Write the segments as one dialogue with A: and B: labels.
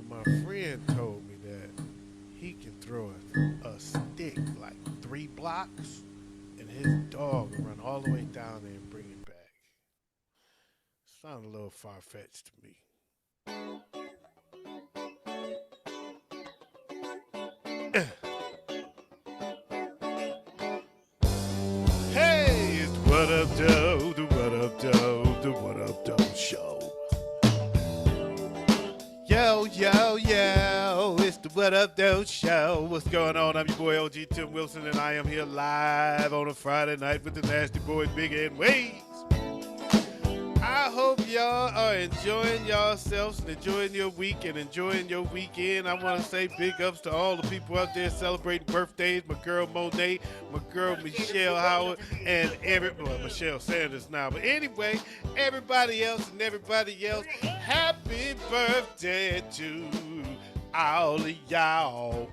A: my friend told me that he can throw a stick like 3 blocks, and his dog will run all the way down there and bring it back. Sounds a little far fetched to me. Hey, it's the What Up Doe, the What Up Doe, the What Up Doe Show. Yo, yo, yo, it's the What Up Doe Show. What's going on? I'm your boy OG Tim Wilson, and I am here live on a Friday night with the Nasty Boys, Big Ed Ways. I hope y'all are enjoying yourselves and enjoying your week and enjoying your weekend. I want to say big ups to all the people out there celebrating birthdays. My girl Monet, my girl Michelle Howard, and Michelle Sanders now. But anyway, everybody else and everybody else, happy birthday to all of y'all.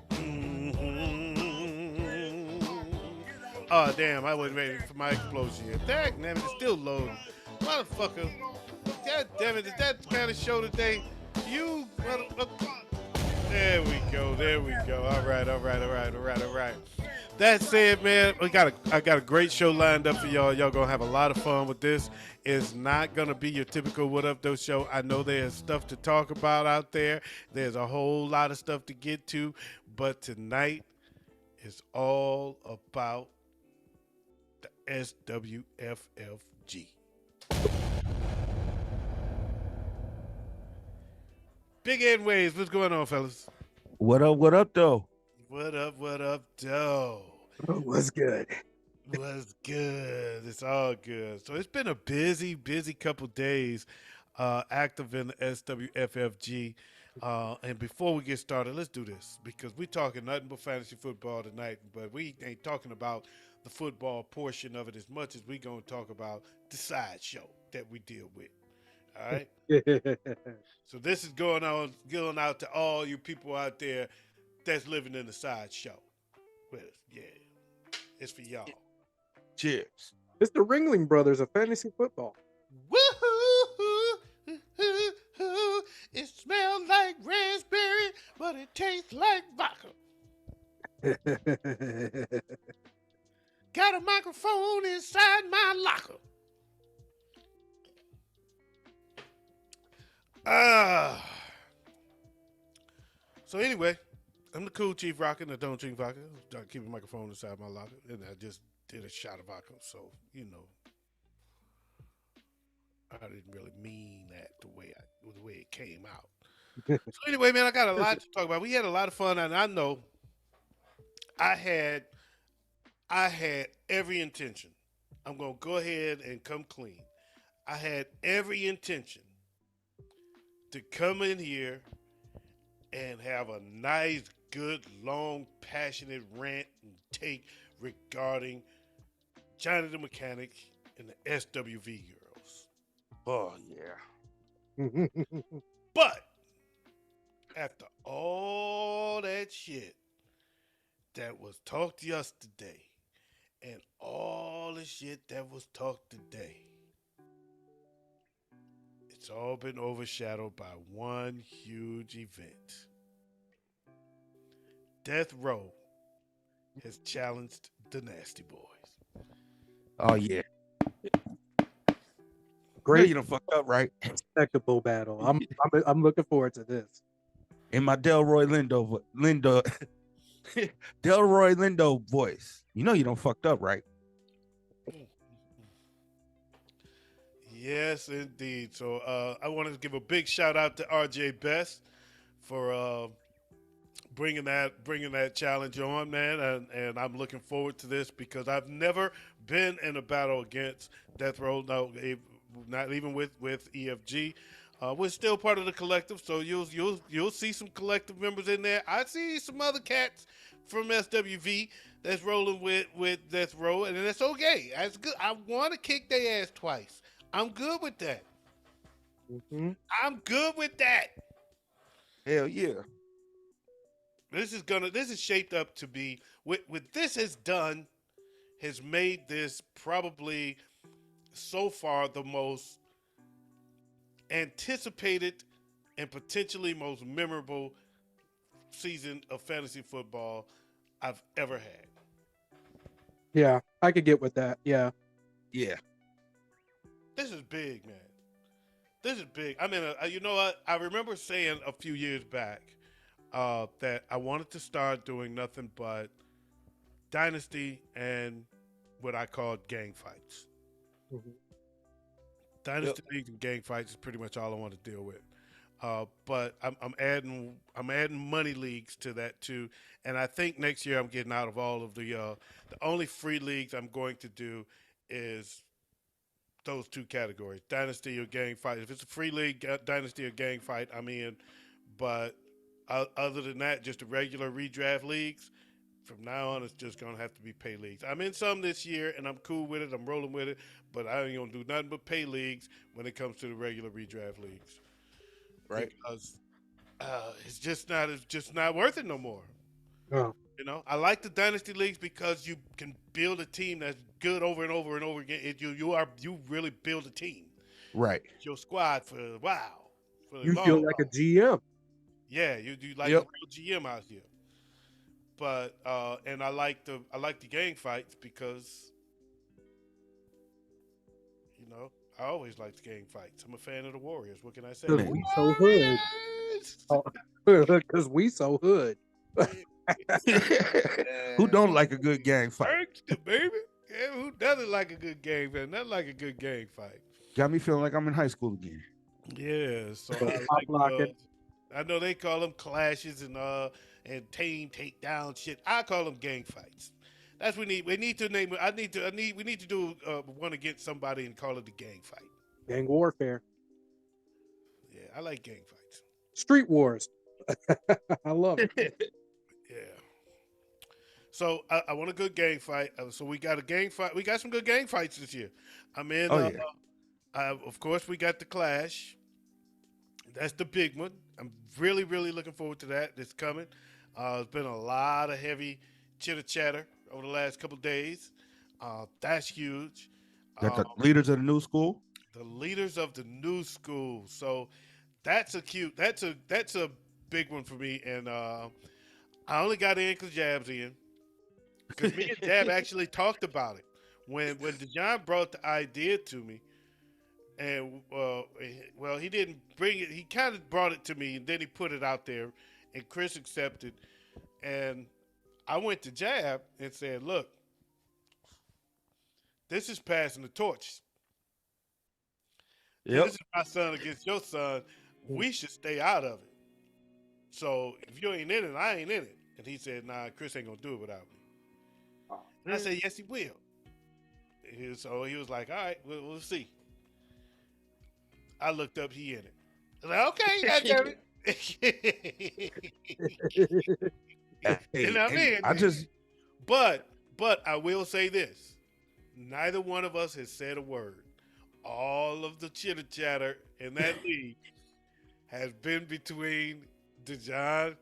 A: Oh, damn, I wasn't ready for my explosion yet. Dang, man, it's still loading. Motherfucker. God damn it, is that kind of show today? You motherfucker. There we go, there we go. All right. That said, man, I got a great show lined up for y'all. Y'all gonna have a lot of fun with this. It's not gonna be your typical What Up Though show. I know there's stuff to talk about out there. There's a whole lot of stuff to get to, but tonight is all about the SWFFG. Big Ed Waves, what's going on, fellas?
B: What up? What up, though?
A: What up, Doe?
C: Was good.
A: What's good? It's all good. So it's been a busy couple days active in the SWFFG. And before we get started, let's do this because we're talking nothing but fantasy football tonight, but we ain't talking about the football portion of it as much as we going to talk about the sideshow that we deal with. All right? So this is going out to all you people out there that's living in the sideshow. Well, yeah, it's for y'all.
B: Cheers.
C: It's the Ringling Brothers of fantasy football.
A: Woohoo! It smells like raspberry, but it tastes like vodka. Got a microphone inside my locker. Ah. So anyway, I'm the cool Chief Rocker and I don't drink vodka. I keep a microphone inside my locker, and I just did a shot of vodka. So I didn't really mean that the way it came out. So anyway, man, I got a lot to talk about. We had a lot of fun, and I know I had every intention. I'm gonna go ahead and come clean. I had every intention to come in here and have a nice, good, long, passionate rant and take regarding Johnny the Mechanic and the SWV girls.
B: Oh yeah.
A: But after all that shit that was talked yesterday and all the shit that was talked today, it's all been overshadowed by one huge event. Death Row has challenged the Nasty Boys.
B: Oh yeah.
C: Great,
B: You done fucked up, right?
C: spectacle battle. I'm looking forward to this.
B: In my Delroy Lindo Delroy Lindo voice. You don't fucked up, right?
A: Yes, indeed. So I wanted to give a big shout out to RJ Best for bringing that challenge on, man, and I'm looking forward to this because I've never been in a battle against Death Row. No, not even with EFG. We're still part of the collective, so you'll see some collective members in there. I see some other cats from SWV that's rolling with Death Row, and that's okay. That's good. I want to kick their ass twice. I'm good with that.
C: Mm-hmm.
A: I'm good with that.
B: Hell yeah.
A: This is shaped up to be what this has done has made this probably so far the most anticipated and potentially most memorable season of fantasy football I've ever had.
C: Yeah, I could get with that. Yeah.
B: Yeah.
A: This is big, man. This is big. I mean, you know what? I remember saying a few years back that I wanted to start doing nothing but dynasty and what I called gang fights.
C: Mhm.
A: Dynasty leagues and gang fights is pretty much all I want to deal with. But I'm adding money leagues to that too, and I think next year I'm getting out of all of the only free leagues I'm going to do is those two categories: dynasty or gang fight. If it's a free league, dynasty or gang fight, I'm in. But other than that, just the regular redraft leagues. From now on, it's just gonna have to be pay leagues. I'm in some this year, and I'm cool with it. I'm rolling with it, but I ain't gonna do nothing but pay leagues when it comes to the regular redraft leagues
B: Right.
A: because it's just not worth it no more.
C: Oh,
A: You know, I like the dynasty leagues because you can build a team that's good over and over and over again. You really build a team.
B: Right.
A: It's your squad for a while, for the
C: you
A: long
C: feel like a
A: haul.
C: GM.
A: Yeah, you like
B: Yep.
A: a real GM out here. But and I like the gang fights because you know I always like the gang fights. I'm a fan of the Warriors. What can I say?
C: Because we so hood. Oh, because we so hood.
B: Who don't like a good gang fight?
A: Gangsta, baby. Yeah, who doesn't like a good gang fight? Nothing like a good gang fight.
B: Got me feeling like I'm in high school again.
A: Yeah, so
C: Pop
A: I like
C: locking.
A: I know they call them clashes and team takedown shit. I call them gang fights. That's we need. We need to name. We need to do one against somebody and call it the gang fight.
C: Gang warfare.
A: Yeah, I like gang fights.
C: Street wars. I love it.
A: Yeah. So I want a good gang fight. So we got a gang fight. We got some good gang fights this year. I'm in.
B: Oh yeah.
A: Of course, we got the Clash. That's the big one. I'm really, really looking forward to that. It's coming. There's been a lot of heavy chitter chatter over the last couple of days. That's huge.
B: Got
A: Uh,
B: the leaders of the new school.
A: the leaders of the new school. So that's a big one for me. And I only got in because Jab's in. Because me and Jab actually talked about it when Dejon brought the idea to me, and well, he didn't bring it. He kind of brought it to me, and then he put it out there, and Chris accepted. And I went to Jab and said, "Look, this is passing the torch.
B: Yep.
A: This is my son against your son. We should stay out of it. So if you ain't in it, I ain't in it." And he said, "Nah, Chris ain't gonna do it without me." And I said, "Yes, he will." So he was like, "All right, we'll see." I looked up, he in it. I was like, "Okay, goddamn it."
B: Hey,
A: And I'm
B: hey,
A: in.
B: I just
A: But I will say this: neither one of us has said a word. All of the chitter chatter in that league has been between Dejon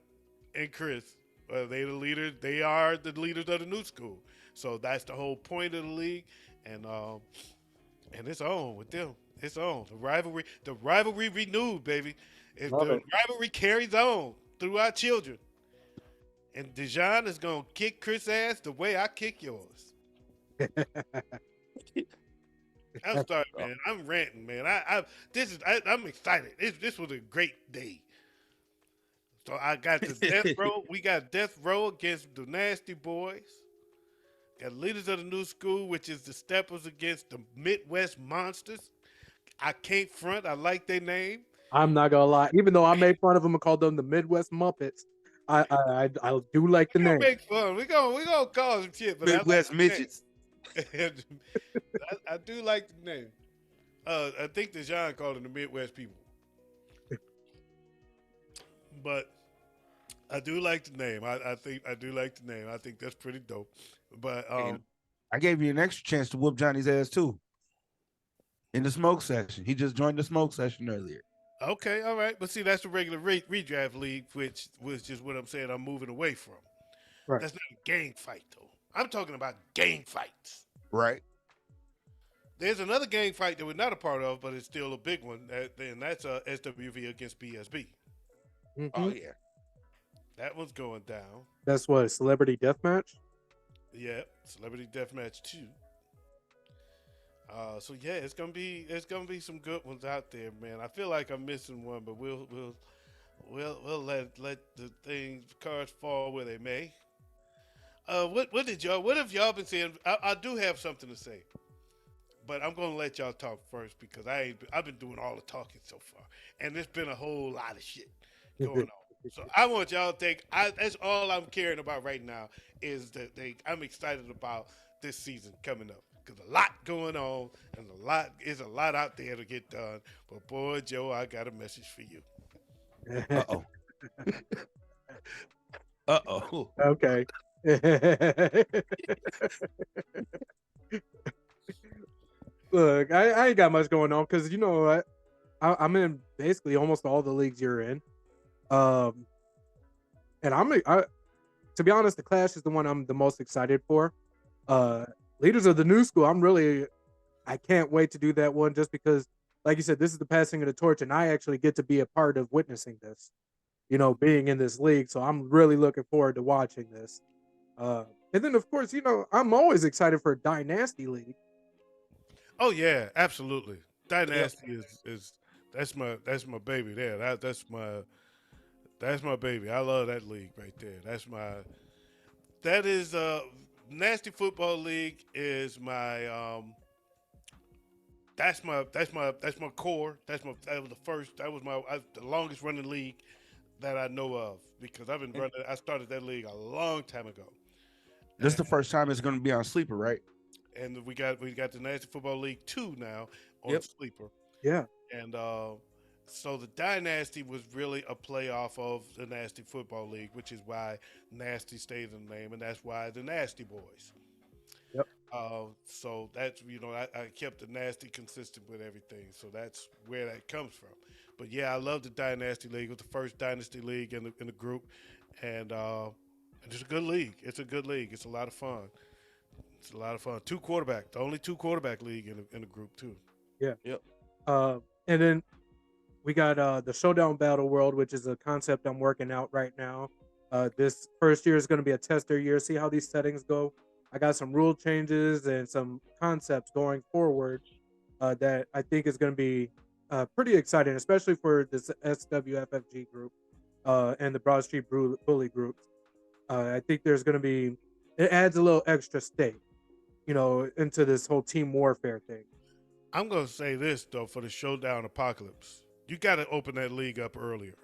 A: and Chris. They the leaders. They are the leaders of the new school. So that's the whole point of the league, and it's on with them. It's on. The rivalry renewed, baby. If
C: Love
A: the
C: it.
A: rivalry carries on through our children, and Dejon is gonna kick Chris' ass the way I kick yours. I'm sorry, man. I'm ranting, man. I'm excited. This was a great day. So I got the death row. We got death row against the Nasty Boys. Got leaders of the new school, which is the Steppers against the Midwest Monsters. I can't front. I like their name.
C: I'm not gonna lie. Even though I made fun of them and called them the Midwest Muppets, I do like the
A: We gonna
C: name.
A: make fun. We gonna call some shit, but
B: Midwest midgets.
A: I do like the name. I think Dejon called them the Midwest people, but I do like the name. I think I do like the name. I think that's pretty dope. But
B: And I gave you an extra chance to whoop Johnny's ass too. In the smoke session. He just joined the smoke session earlier.
A: okay, all right. But see, that's the regular redraft league, which was just what I'm saying. I'm moving away from.
C: Right.
A: That's not a gang fight though. I'm talking about gang fights.
B: Right.
A: There's another gang fight that we're not a part of, but it's still a big one. And that's SWV against BSB.
B: Oh
C: Hmm.
B: yeah.
A: That one's going down.
C: That's what, a celebrity death match.
A: Yeah, Celebrity Deathmatch 2. So yeah, it's gonna be some good ones out there, man. I feel like I'm missing one, but we'll let the things cards fall where they may. What have y'all been saying? I do have something to say, but I'm gonna let y'all talk first because I've been doing all the talking so far, and there's been a whole lot of shit going on. So I want y'all to think. That's all I'm caring about right now is that I'm excited about this season coming up because a lot going on and a lot out there to get done. But boy, Joe, I got a message for you.
B: Uh oh. Uh oh.
C: Okay. Look, I ain't got much going on because you know what, I'm in basically almost all the leagues you're in. Um, and to be honest, the Clash is the one I'm the most excited for. Uh, Leaders of the New School, I can't wait to do that one just because, like you said, this is the passing of the torch, and I actually get to be a part of witnessing this. You know, being in this league, so I'm really looking forward to watching this. Uh, and then, of course, you know, I'm always excited for Dynasty League.
A: Oh yeah, absolutely.
C: Yep.
A: Dynasty is that's my baby there. That's my baby. I love that league right there. That is Nasty Football League is my that's my core. That was the first the longest running league that I know of because I've been
B: And
A: running. I started that league a long time ago,
B: this is
A: and,
B: the first time it's going to be on Sleeper, right?
A: and we got the Nasty Football League 2 now on
B: Yep.
A: Sleeper,
C: Yeah.
A: and so the Dynasty was really a playoff of the Nasty Football League, which is why Nasty stays in the name, and that's why the Nasty Boys.
C: Yep.
A: So that's I kept the Nasty consistent with everything, so that's where that comes from. But yeah, I love the Dynasty League. It was the first Dynasty League in the group, and it's a good league. It's a good league. It's a lot of fun. It's a lot of fun. The only two quarterback league in the group too.
C: Yeah.
B: Yep.
C: And then we got the Showdown Battle World, which is a concept I'm working out right now. This first year is going to be a tester year. See how these settings go. I got some rule changes and some concepts going forward that I think is going to be pretty exciting, especially for this SWFFG group and the Broad Street Bully groups. I think there's going to be it adds a little extra stake, you know, into this whole team warfare thing.
A: I'm gonna say this though for the Showdown Apocalypse, you got to open that league up earlier.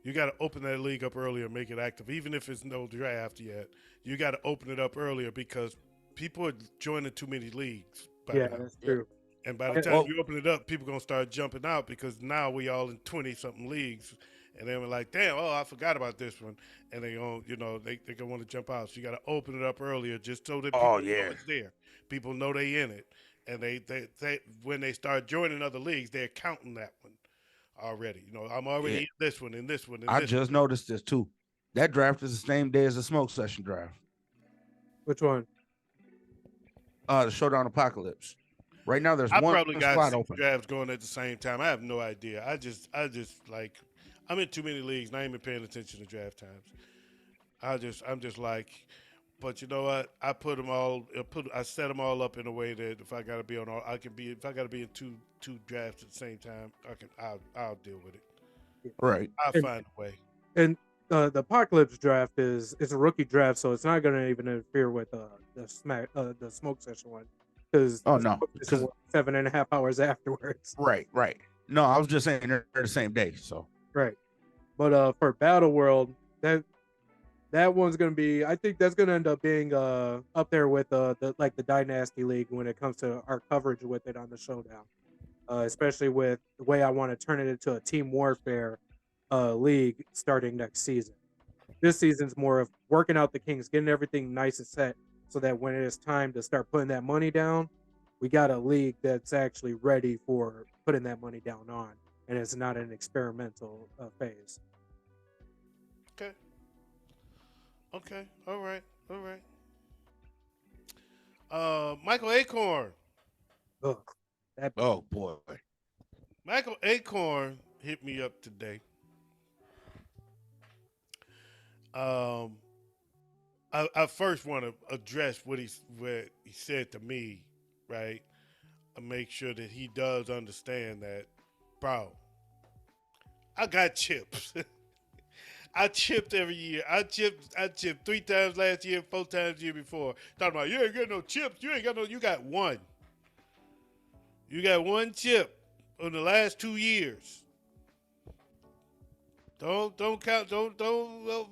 A: You got to open that league up earlier, make it active, even if it's no draft yet. You got to open it up earlier because people are joining too many leagues by
C: Yeah,
A: now.
C: that's
B: Yep.
C: true.
A: And by the
C: And-
A: time
B: Well,
A: you open it up, people gonna start jumping out because now we all in 20 something leagues, and then we're like, damn, oh, I forgot about this one, and they going they gonna want to jump out. So you got to open it up earlier just so that
B: oh
A: people know
B: yeah.
A: it's there. People know they in it, and they when they start joining other leagues, they're counting that one already. I'm already
B: Yeah.
A: in this one, in this one, in
B: I
A: this.
B: just noticed this too. That draft is the same day as the smoke session draft.
C: which one?
B: The Showdown Apocalypse. Right now, there's
A: I
B: one
A: probably got
B: spot
A: 6
B: open.
A: drafts going at the same time. I have no idea. I just like, I'm in too many leagues. And I ain't been paying attention to draft times. I'm just like, but you know what? I set them all up in a way that if I gotta be on all, I can be. If I gotta be in two drafts at the same time, I'll deal with it.
B: Right.
A: I'll
C: And
A: find a way.
C: and the Apocalypse draft is a rookie draft, so it's not going to even interfere with the smoke session one because
B: Oh
C: the
B: no.
C: smoke session
B: Because
C: was 7.5 hours afterwards.
B: right, right. No, I was just saying they're the same day. So
C: Right. But for Battle World, that one's going to be. I think that's going to end up being up there with the Dynasty League when it comes to our coverage with it on the Showdown. Especially with the way I want to turn it into a team warfare league starting next season. This season's more of working out the kinks, getting everything nice and set, so that when it is time to start putting that money down, we got a league that's actually ready for putting that money down on, and it's not an experimental phase.
A: Okay. Okay. All right. All right. Michael Acorn.
C: Ugh. That
B: Oh boy.
A: Michael Acorn hit me up today. Um, I first want to address what he said to me, right? And make sure that he does understand that, bro. I got chips. I chipped every year. I chipped 3 times last year, 4 times the year before. Talking about you ain't got no chips. You ain't got no. You got one. You got one chip in the last 2 years. Don't count. Don't. Well,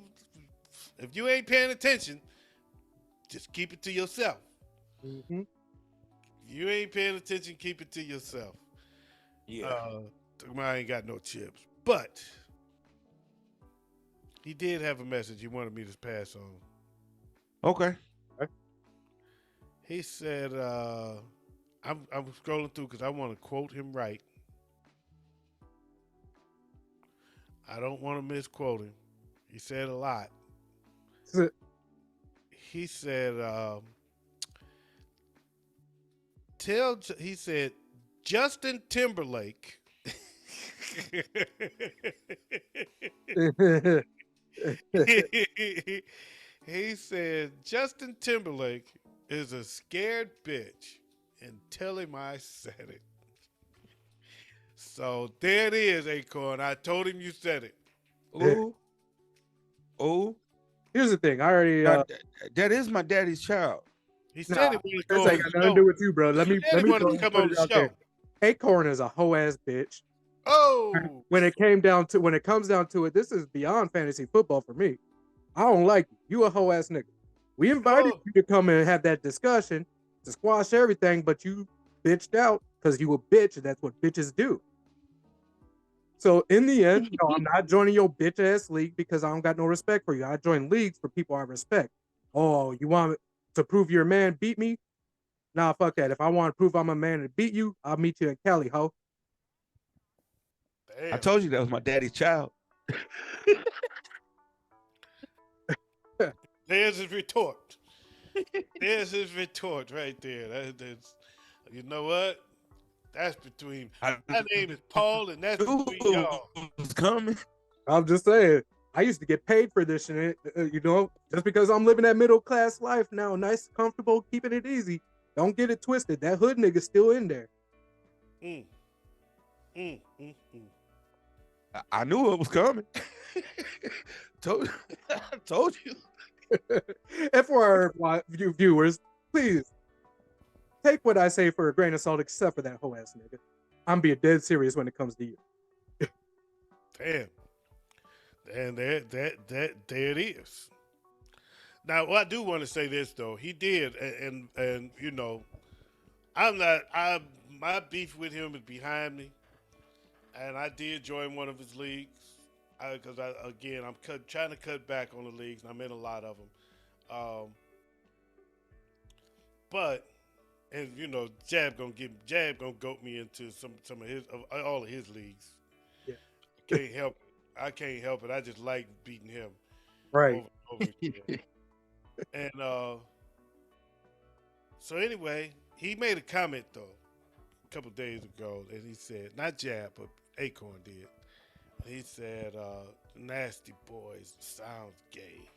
A: if you ain't paying attention, just keep it to yourself.
C: Mhm.
A: If you ain't paying attention, keep it to yourself.
B: Yeah.
A: I ain't got no chips, but he did have a message he wanted me to pass on.
B: Okay.
A: He said, I'm scrolling through because I want to quote him right. I don't want to misquote him. He said a lot. He said, he said, Justin Timberlake. He said, Justin Timberlake is a scared bitch, and tell him I said it. So there it is, Acorn. I told him you said it.
B: Ooh. Ooh.
C: Here's the thing. I already
B: That is my daddy's child.
A: He
C: nah,
A: said he wanted to
C: this
A: go on
C: ain't
A: the
C: got nothing to
A: show.
C: do with you, bro. Let
A: He
C: me
A: said he wanted
C: go
A: to
C: ahead and
A: come
C: put
A: on
C: it
A: the
C: out there.
A: show.
C: Acorn is a hoe ass bitch.
A: Oh,
C: When it comes down to it, this is beyond fantasy football for me. I don't like you. You a hoe ass nigga. We invited
A: Oh.
C: you to come and have that discussion to squash everything, but you bitched out because you a bitch, and that's what bitches do. So in the end, no, I'm not joining your bitch ass league because I don't got no respect for you. I join leagues for people I respect. Oh, you want to prove you're a man? Beat me? Nah, fuck that. If I want to prove I'm a man and beat you, I'll meet you in Cali, ho.
B: I
A: damn.
B: told you that was my daddy's child.
A: There's his retort. There's his retort right there. That's, you know what? That's between.
B: I
A: My name is Paul, and that's
B: knew
A: between y'all.
B: it was coming.
C: I'm just saying. I used to get paid for this shit, just because I'm living that middle class life now, nice, comfortable, keeping it easy. Don't get it twisted. That hood nigga's still in there.
A: Mm, mm.
B: I knew it was coming. told, I told you.
C: And for our viewers, please take what I say for a grain of salt, except for that whole ass nigga. I'm being dead serious when it comes to you.
A: Damn. And there it is. Now, well, I do want to say this though. He did, and you know, my beef with him is behind me, and I did join one of his leagues because I'm trying to cut back on the leagues, and I'm in a lot of them. But and you know, Jab gonna goat me into some of his all of his leagues.
C: Yeah.
A: Can't help it. I can't help it. I just like beating him
C: Right.
A: over again. And so anyway, he made a comment though a couple days ago, and he said, not Jab, but Acorn did. He said, "Nasty boys sounds gay."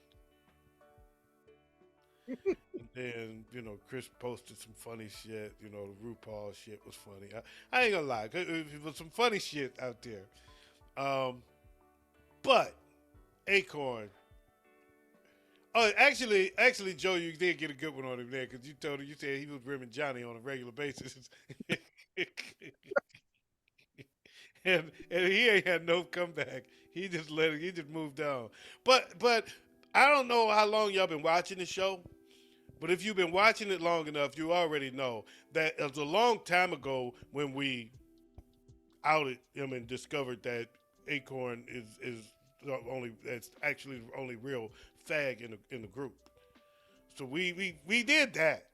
A: And then you know, Chris posted some funny shit. You know, the RuPaul shit was funny. I ain't gonna lie, it was some funny shit out there. But Acorn. Oh, actually, Joe, you did get a good one on him there because you told him you said he was rimming Johnny on a regular basis, and he ain't had no comeback. He just he just moved on. But I don't know how long y'all been watching the show, but if you've been watching it long enough, you already know that it was a long time ago when we outed him and discovered that Acorn is the only that's actually the only real fag in the group. So we did that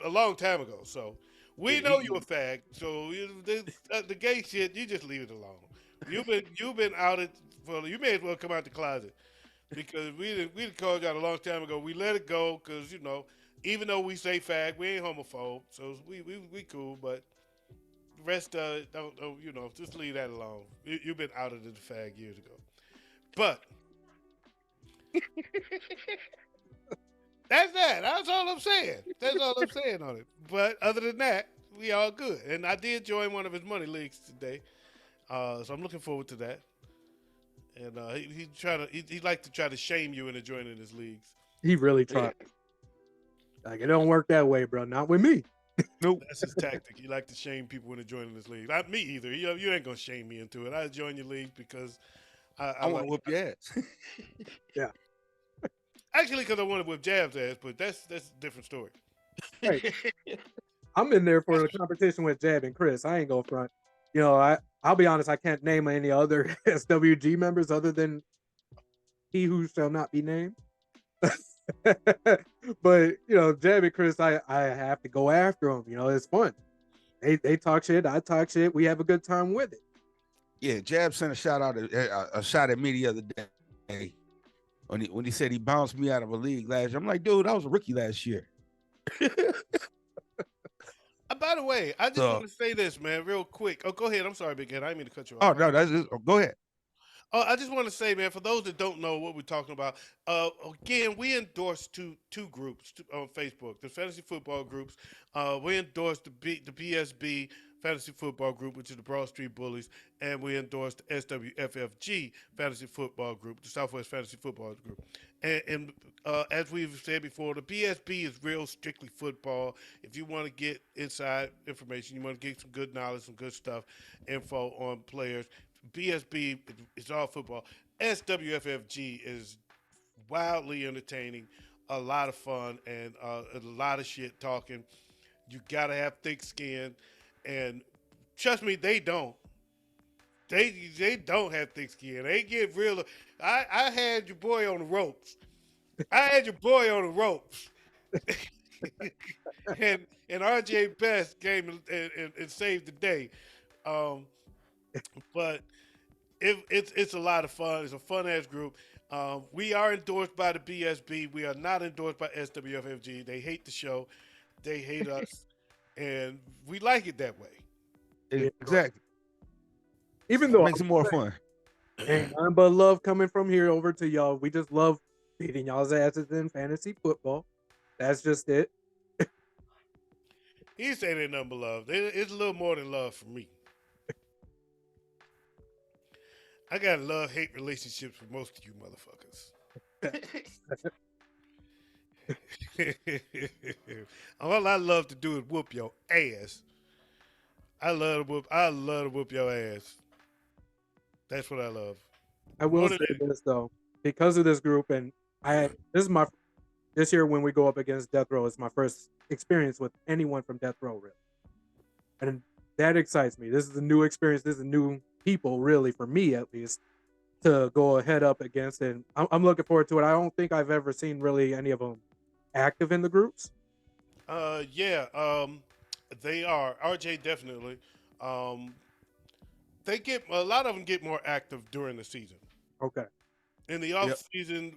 A: a long time ago. So we know you a fag. So the gay shit, you just leave it alone. You've been outed for, you may as well come out the closet because we called you out a long time ago. We let it go because you know, even though we say fag, we ain't homophobe. So we cool, but rest don't just leave that alone. You've been out of the fag years ago. But that's that. That's all I'm saying. That's all I'm saying on it. But other than that, we all good. And I did join one of his money leagues today, so I'm looking forward to that. And he like to try to shame you into joining his leagues.
C: He really tried. Like, it don't work that way, bro. Not with me.
B: Nope.
A: That's his tactic. He like to shame people into joining his league. Not me either. You ain't gonna shame me into it. I join your league because
B: I want to whoop your ass.
A: actually because I want to whip Jab's ass, but that's a different story.
C: Right. I'm in there for the competition with Jab and Chris. I ain't gonna front. You know, I'll be honest. I can't name any other SWG members other than he who shall not be named. But you know, Jab and Chris, I have to go after them. You know, it's fun. They talk shit. I talk shit. We have a good time with it.
B: Yeah, Jab sent a shot at me the other day when he said he bounced me out of a league last year. I'm like, dude, I was a rookie last year.
A: By the way, I just want to say this, man, real quick. Oh, go ahead. I'm sorry, Big Head. I didn't mean to cut you off.
B: Oh no, go ahead.
A: Oh, I just want to say, man, for those that don't know what we're talking about, again, we endorse two groups on Facebook, the fantasy football groups. We endorse the BSB fantasy football group, which is the Broad Street Bullies, and we endorse the SWFFG fantasy football group, the Southwest Fantasy Football Group. And as we've said before, the BSB is real strictly football. If you want to get inside information, you want to get some good knowledge, some good stuff, info on players, BSB is all football. SWFFG is wildly entertaining, a lot of fun, and a lot of shit talking. You gotta have thick skin, and trust me, they don't. They don't have thick skin. They get real. I had your boy on the ropes. and RJ Best came and saved the day. But it's a lot of fun. It's a fun ass group. We are endorsed by the BSB. We are not endorsed by SWFFG. They hate the show. They hate us, and we like it that way.
B: Exactly.
C: Even though
B: it makes it more fun.
C: Ain't nothing but love coming from here over to y'all. We just love beating y'all's asses in fantasy football. That's just it.
A: He said ain't nothing but love. It's a little more than love for me. I got love-hate relationships with most of you motherfuckers. All I love to do is whoop your ass. I love to whoop your ass. That's what I love.
C: I will say this though, because of this group, and this year when we go up against Death Row, it's my first experience with anyone from Death Row, really, and that excites me. This is a new experience. This is a new people, really, for me at least, to go ahead up against, and I'm looking forward to it. I don't think I've ever seen really any of them active in the groups.
A: They are. RJ definitely. They get a lot of them get more active during the season.
C: Okay.
A: In the off season,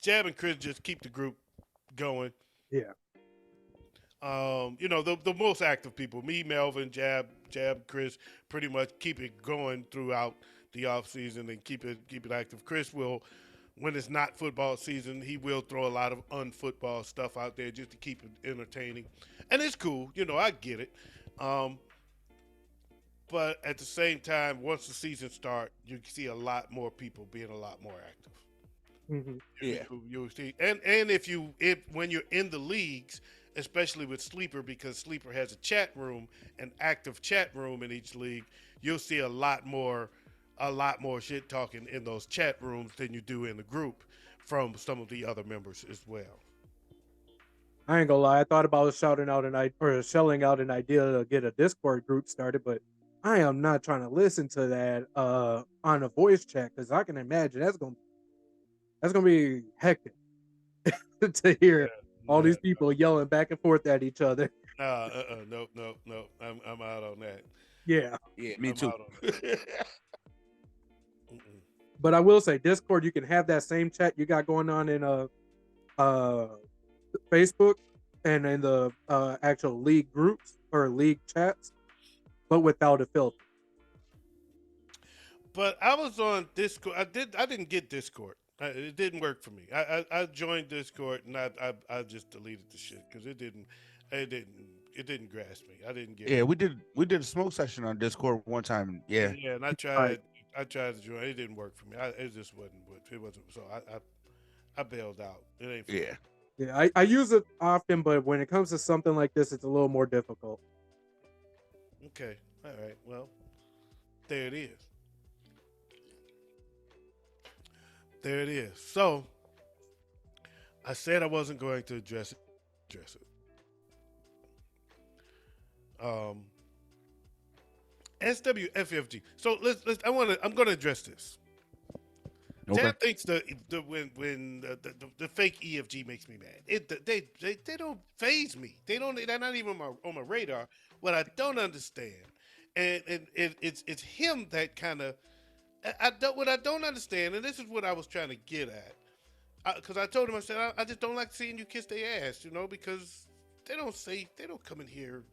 A: Jab and Chris just keep the group going.
C: Yeah.
A: The most active people, me, Melvin, Jab, Chris, pretty much keep it going throughout the off season and keep it active. Chris will, when it's not football season, he will throw a lot of unfootball stuff out there just to keep it entertaining, and it's cool. I get it. But at the same time, once the season starts, you see a lot more people being a lot more active.
C: Mm-hmm.
B: Yeah,
A: you'll see, and when you're in the leagues, especially with Sleeper, because Sleeper has a chat room, an active chat room in each league, you'll see a lot more shit talking in those chat rooms than you do in the group from some of the other members as well.
C: I ain't gonna lie, I thought about shelling out an idea to get a Discord group started, but I am not trying to listen to that on a voice chat, because I can imagine that's gonna be hectic to hear all these people yelling back and forth at each other.
A: Nope. I'm out on that.
C: Yeah,
B: me too.
C: But I will say, Discord, you can have that same chat you got going on in Facebook and in the actual league groups or league chats. but without a filter.
A: But I was on Discord. I didn't get Discord. It didn't work for me. I joined Discord and I just deleted the shit because it didn't it didn't grasp me. I didn't get
B: Yeah,
A: it.
B: we did a smoke session on Discord one time. Yeah,
A: Yeah, and
C: Right.
A: I tried to join. It didn't work for me. It just wasn't. It wasn't. So I bailed out. It ain't. For me.
B: yeah.
C: Yeah, I use it often, but when it comes to something like this, it's a little more difficult.
A: Okay. All right. Well, there it is. There it is. So I said I wasn't going to address it. Address it. Um, SWFFG. So I'm going to address this.
B: Okay.
A: Ted thinks when the fake EFG makes me mad. They don't phase me. They're not even on my radar. What I don't understand, and it's him that kind of what I don't understand, and this is what I was trying to get at, because I told him, I said I just don't like seeing you kiss their ass, because they don't come in here,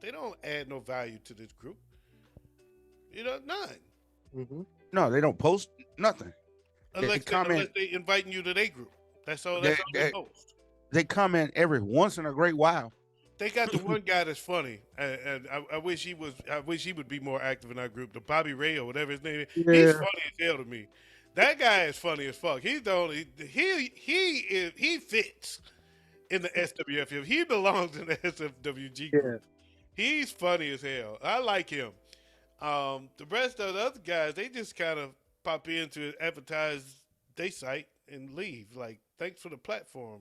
A: they don't add no value to this group, none.
C: Hmm.
B: No, they don't post nothing.
A: Unless
B: comment-
A: they inviting you to their group. That's all.
B: They-
A: That's all they
B: they-
A: post.
B: They comment every once in a great while.
A: They got the one guy that's funny, and I wish he was. I wish he would be more active in our group. The Bobby Ray or whatever his name is. He's
C: Yeah.
A: funny as hell to me. That guy is funny as fuck. He's the only. He fits in the SWFF. He belongs in the SFWG
C: Yeah.
A: group. He's funny as hell. I like him. The rest of the other guys, they just kind of pop into advertise their site and leave. Like, thanks for the platform.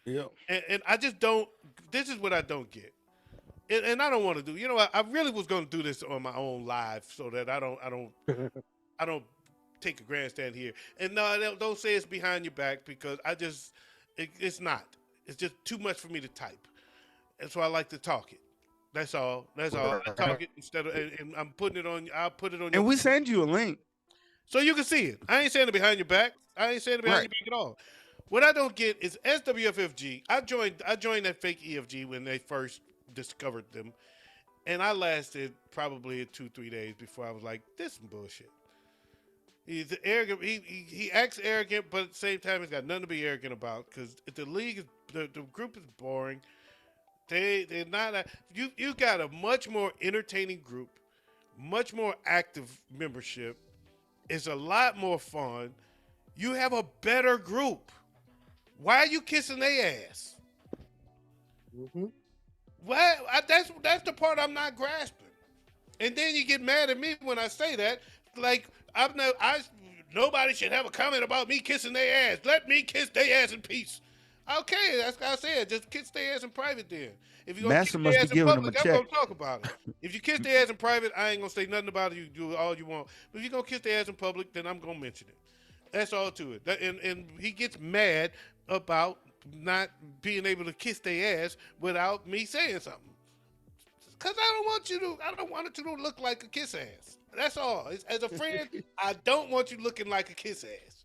B: Yeah.
A: And I just don't. This is what I don't get, and I don't want to do. I really was going to do this on my own live so that I don't take a grandstand here. And no, don't say it's behind your back because it's not. It's just too much for me to type, and so I like to talk it. That's all. That's all. I talk it instead of, and I'm putting it on. I'll put it on.
B: And we send you a link.
A: So you can see it. I ain't saying it behind your back. I ain't saying it behind your back at all. What I don't get is SWFFG. I joined that fake EFG when they first discovered them, and I lasted probably 2-3 days before I was like, this is some bullshit. He's arrogant. He acts arrogant, but at the same time, he's got nothing to be arrogant about because the league is the group is boring. They're not. You got a much more entertaining group, much more active membership. It's a lot more fun. You have a better group. Why are you kissing their ass?
C: Hmm.
A: Why? That's the part I'm not grasping. And then you get mad at me when I say that. Like nobody should have a comment about me kissing their ass. Let me kiss their ass in peace. Okay, that's what I said. Just kiss their ass in private then. If you're gonna
B: Master
A: kiss
B: must
A: their
B: be
A: ass in
B: giving them a
A: public, I'm gonna
B: check.
A: talk about it. If you kiss their ass in private, I ain't gonna say nothing about it. You do all you want. But if you're gonna kiss their ass in public, then I'm gonna mention it. That's all to it. And he gets mad about not being able to kiss their ass without me saying something. Cause I don't want it to look like a kiss ass. That's all. As a friend, I don't want you looking like a kiss ass.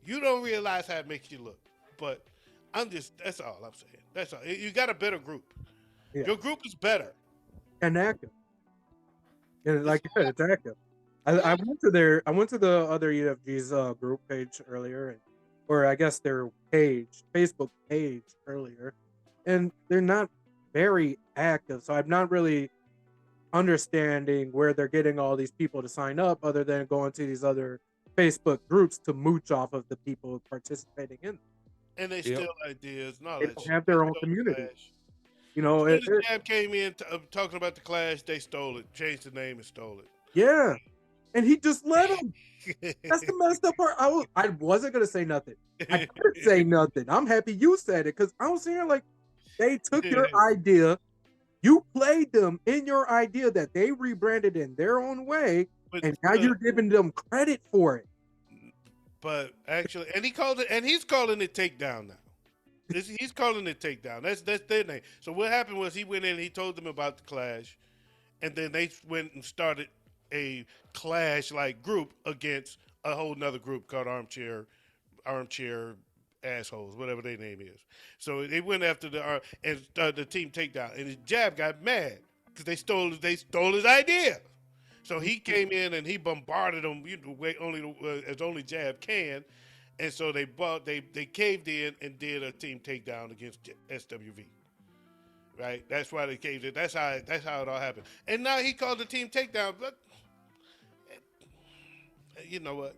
A: You don't realize how it makes you look. But that's all I'm saying. That's all. You got a better group.
C: Yeah.
A: Your group is better.
C: And active. And like you said, it's active. I went to the other EFG's group page earlier, or I guess their Facebook page earlier, and they're not very active. So I'm not really understanding where they're getting all these people to sign up, other than going to these other Facebook groups to mooch off of the people participating in them.
A: And they steal ideas and all
C: They
A: that
C: don't
A: shit.
C: have their
A: They
C: own
A: stole the
C: community.
A: Clash.
C: You know,
A: As soon as Jab came in talking about the Clash, they stole it, changed the name and stole it.
C: yeah, and he just let them. That's the messed up part. I wasn't gonna say nothing. I couldn't say nothing. I'm happy you said it because I was here like they took your idea, you played them in your idea that they rebranded in their own way, and now you're giving them credit for it.
A: But actually, and he's calling it takedown now. He's calling it takedown. That's their name. So what happened was he went in and he told them about the Clash, and then they went and started a Clash-like group against a whole nother group called Armchair Assholes, whatever their name is. So they went after the team takedown, and his Jab got mad because they stole his idea. So he came in and he bombarded them, as only Jab can, and so they caved in and did a team takedown against SWV. Right, that's why they caved in. That's how it all happened. And now he called the team takedown. But you know what?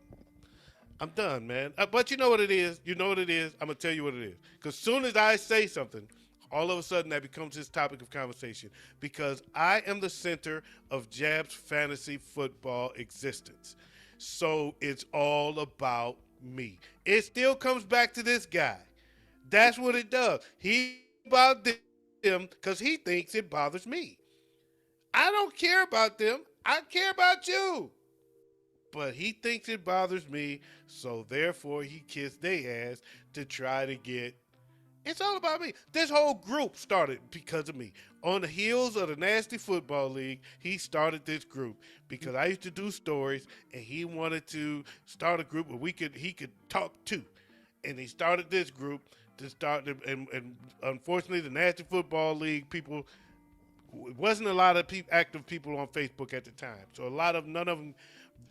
A: I'm done, man. But you know what it is? You know what it is? I'm going to tell you what it is. Because soon as I say something, all of a sudden that becomes this topic of conversation. Because I am the center of Jab's fantasy football existence. So it's all about me. It still comes back to this guy. That's what it does. He about them because he thinks it bothers me. I don't care about them. I care about you. But he thinks it bothers me, so therefore he kissed their ass to try to get. It's all about me. This whole group started because of me. On the heels of the Nasty Football League, he started this group because I used to do stories, and he wanted to start a group where he could talk to, and he started this group to start. And unfortunately, the Nasty Football League people. It wasn't a lot of active people on Facebook at the time, so none of them.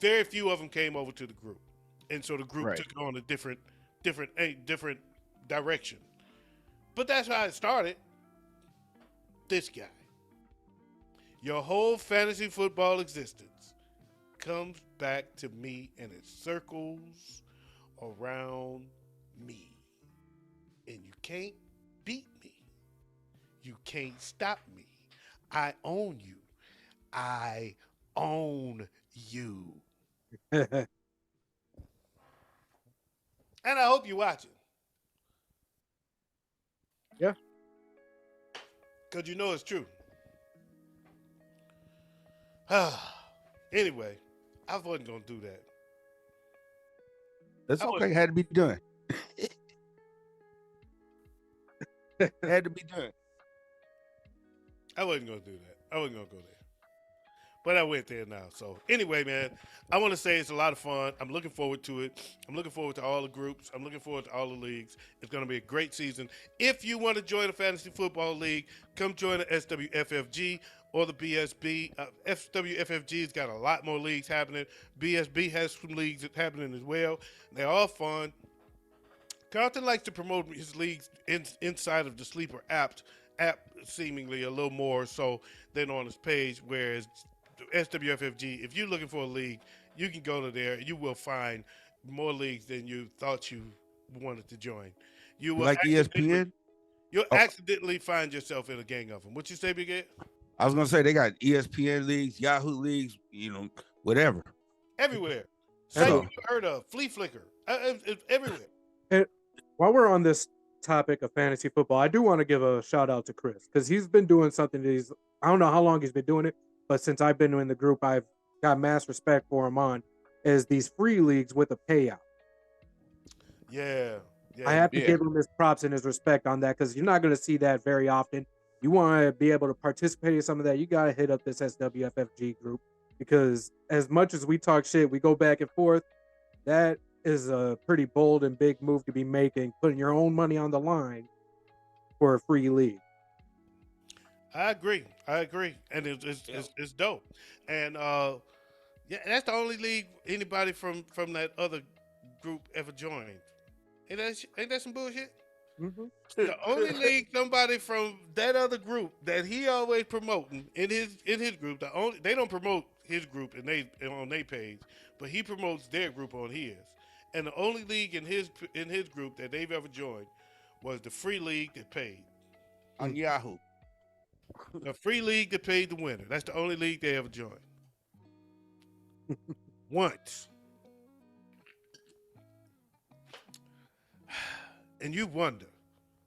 A: Very few of them came over to the group, and so the group took on a different direction. But that's how it started. This guy, your whole fantasy football existence comes back to me, and it circles around me, and you can't beat me. You can't stop me. I own you. I own you. And I hope you're watching.
C: Yeah.
A: Because you know it's true. Anyway, I wasn't going to do that.
B: That's okay. It had to be done. It had to be done.
A: I wasn't going to do that. I wasn't going to go there. But I went there now. So anyway, man, I want to say it's a lot of fun. I'm looking forward to it. I'm looking forward to all the groups. I'm looking forward to all the leagues. It's going to be a great season. If you want to join the Fantasy Football League, come join the SWFFG or the BSB. SWFFG's got a lot more leagues happening. BSB has some leagues happening as well. They're all fun. Carlton likes to promote his leagues inside of the Sleeper app seemingly a little more so than on his page, whereas SWFFG, if you're looking for a league, you can go to there. You will find more leagues than you thought you wanted to join. You will
B: like ESPN?
A: You'll accidentally find yourself in a gang of them. What you say, Big Ed?
B: I was going to say they got ESPN leagues, Yahoo leagues, whatever.
A: Everywhere. Site you heard of, Flea Flicker. It's everywhere.
C: And while we're on this topic of fantasy football, I do want to give a shout out to Chris because he's been doing something that I don't know how long he's been doing it, but since I've been in the group, I've got mass respect for him on is these free leagues with a payout.
A: Yeah.
C: I have to give him his props and his respect on that because you're not going to see that very often. You want to be able to participate in some of that, you got to hit up this SWFFG group because as much as we talk shit, we go back and forth. That is a pretty bold and big move to be making, putting your own money on the line for a free league.
A: I agree, and it's dope. And that's the only league anybody from that other group ever joined. Ain't that some bullshit?
C: Mm-hmm.
A: The only league somebody from that other group that he always promoting in his group. They don't promote his group on their page, but he promotes their group on his. And the only league in his group that they've ever joined was the free league that paid
B: on Yahoo.
A: The free league that paid the winner. That's the only league they ever joined. Once. And you wonder.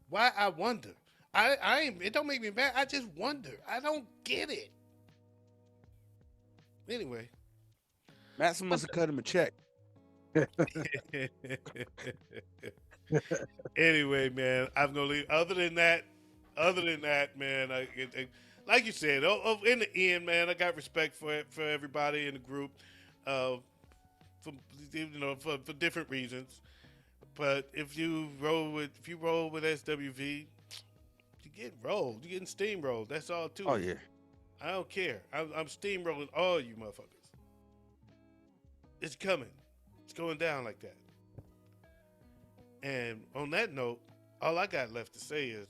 A: Why I wonder. It don't make me mad. I just wonder. I don't get it. Anyway.
B: Matson must have cut him a check.
A: Anyway, man, I'm gonna leave. Other than that, man, like you said, in the end, man, I got respect for everybody in the group, for different reasons. But if you roll with SWV, you get rolled. You're getting steamrolled. That's all too.
B: Oh yeah.
A: I don't care. I'm steamrolling all you motherfuckers. It's coming. It's going down like that. And on that note, all I got left to say is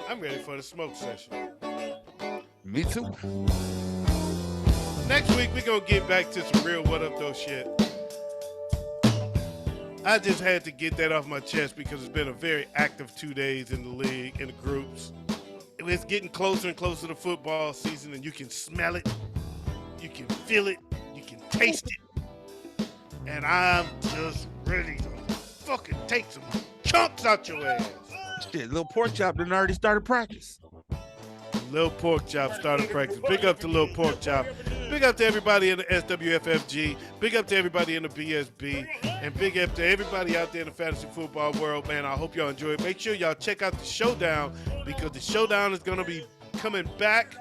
A: I'm ready for the smoke session.
B: Me too.
A: Next week, we're going to get back to some real what up though shit. I just had to get that off my chest because it's been a very active 2 days in the league, in the groups. It's getting closer and closer to football season, and you can smell it, you can feel it, you can taste it. And I'm just ready to fucking take some chunks out your ass.
B: Shit, little pork chop done already started practice.
A: Lil Pork Chop started practice. Big up to Lil Pork Chop. Big up to everybody in the SWFFG. Big up to everybody in the BSB. And big up to everybody out there in the fantasy football world, man. I hope y'all enjoy it. Make sure y'all check out the Showdown because the Showdown is going to be coming back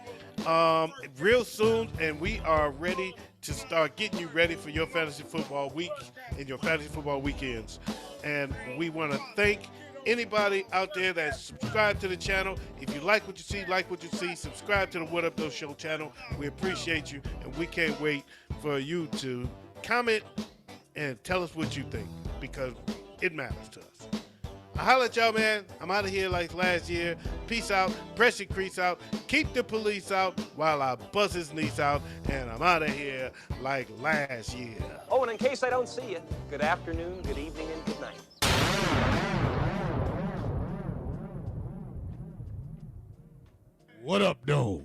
A: real soon. And we are ready to start getting you ready for your fantasy football week and your fantasy football weekends. And we want to thank anybody out there that subscribed to the channel. If you like what you see, subscribe to the What Up Though Show channel. We appreciate you, and we can't wait for you to comment and tell us what you think because it matters to us. I'll holler at y'all, man. I'm out of here like last year. Peace out. Press your crease out. Keep the police out while I buzz his niece out, and I'm out of here like last year.
D: Oh, and in case I don't see you, good afternoon, good evening, and good night.
E: What up, though?